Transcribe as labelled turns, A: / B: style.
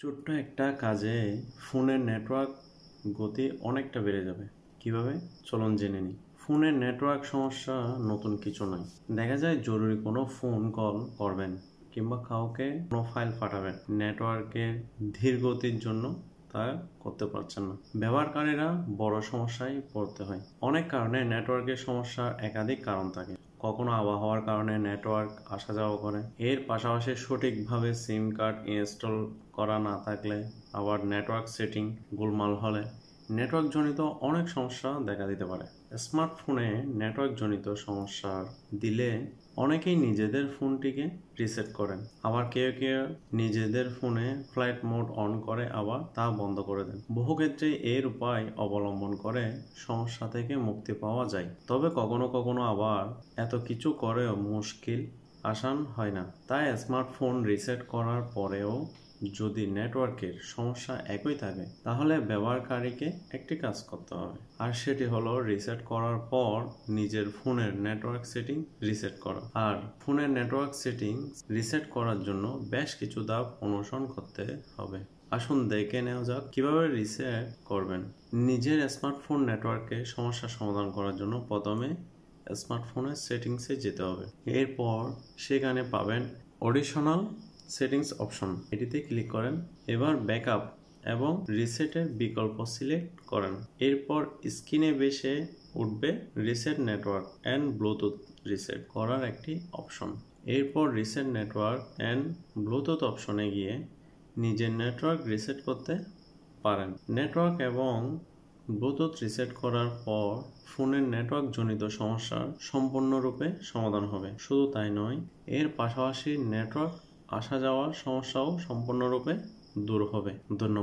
A: ছোট্ট একটা কাজে ফোনের নেটওয়ার্ক গতি অনেকটা বেড়ে যাবে। কিভাবে? চলুন জেনে নিই। ফোনের নেটওয়ার্ক সমস্যা নতুন কিছু নয়। দেখা যায় জরুরি কোনো ফোন কল করবেন কিংবা কাউকে কোনো ফাইল পাঠাবেন, নেটওয়ার্কের ধীর গতির জন্য তা করতে পারছেন না। ব্যবহারকারীরা বড় সমস্যায় পড়তে হয়। অনেক কারণে নেটওয়ার্কের সমস্যার একাধিক কারণ থাকে। কখনো আবহাওয়ার কারণে নেটওয়ার্ক আসা যাওয়া করে, এর পাশাপাশি সঠিকভাবে সিম কার্ড ইনস্টল করা না থাকলে, আবার নেটওয়ার্ক সেটিং গোলমাল হলে নেটওয়ার্কজনিত অনেক সমস্যা দেখা দিতে পারে। স্মার্টফোনে নেটওয়ার্কজনিত সমস্যা দিলে অনেকেই নিজেদের ফোনটিকে রিসেট করেন, আবার কেউ কেউ নিজেদের ফোনে ফ্লাইট মোড অন করে আবার তা বন্ধ করে দেন। বহু ক্ষেত্রে এর উপায় অবলম্বন করে সমস্যা থেকে মুক্তি পাওয়া যায়, তবে কখনো কখনো আবার এত কিছু করেও মুশকিল আসান হয় না। তাই স্মার্টফোন রিসেট করার পরেও যদি নেটওয়ার্কের সমস্যা একই থাকে, তাহলে ব্যবহারকারীকে একটি কাজ করতে হবে, আর সেটি হলো রিসেট করার পর নিজের ফোনের নেটওয়ার্ক সেটিং রিসেট করা। আর ফোনের নেটওয়ার্ক সেটিং রিসেট করার জন্য বেশ কিছু ধাপ অনুসরণ করতে হবে। আসুন দেখে নেওয়া যাক কিভাবে রিসেট করবেন। নিজের স্মার্টফোন নেটওয়ার্কে সমস্যা সমাধান করার জন্য প্রথমে স্মার্টফোনের সেটিংসে যেতে হবে। এরপর সেখানে পাবেন অডিশনাল সেটিংস অপশন, এটিতে ক্লিক করেন। এবার ব্যাকআপ এবং রিসেটের বিকল্প সিলেক্ট করেন। এরপর স্ক্রিনে ভেসে উঠবে reset network and Bluetooth reset করার একটি অপশন। এরপর রিসেট নেটওয়ার্ক অ্যান্ড ব্লুটুথ অপশনে গিয়ে নিজের নেটওয়ার্ক রিসেট করতে পারেন। নেটওয়ার্ক এবং ব্লুটুথ রিসেট করার পর ফোনের নেটওয়ার্ক জনিত সমস্যার সম্পূর্ণরূপে সমাধান হবে। শুধু তাই নয়, এর পাশাপাশি নেটওয়ার্ক আসা যাওয়ার সমস্যাও সম্পূর্ণরূপে দূর হবে। ধন্যবাদ।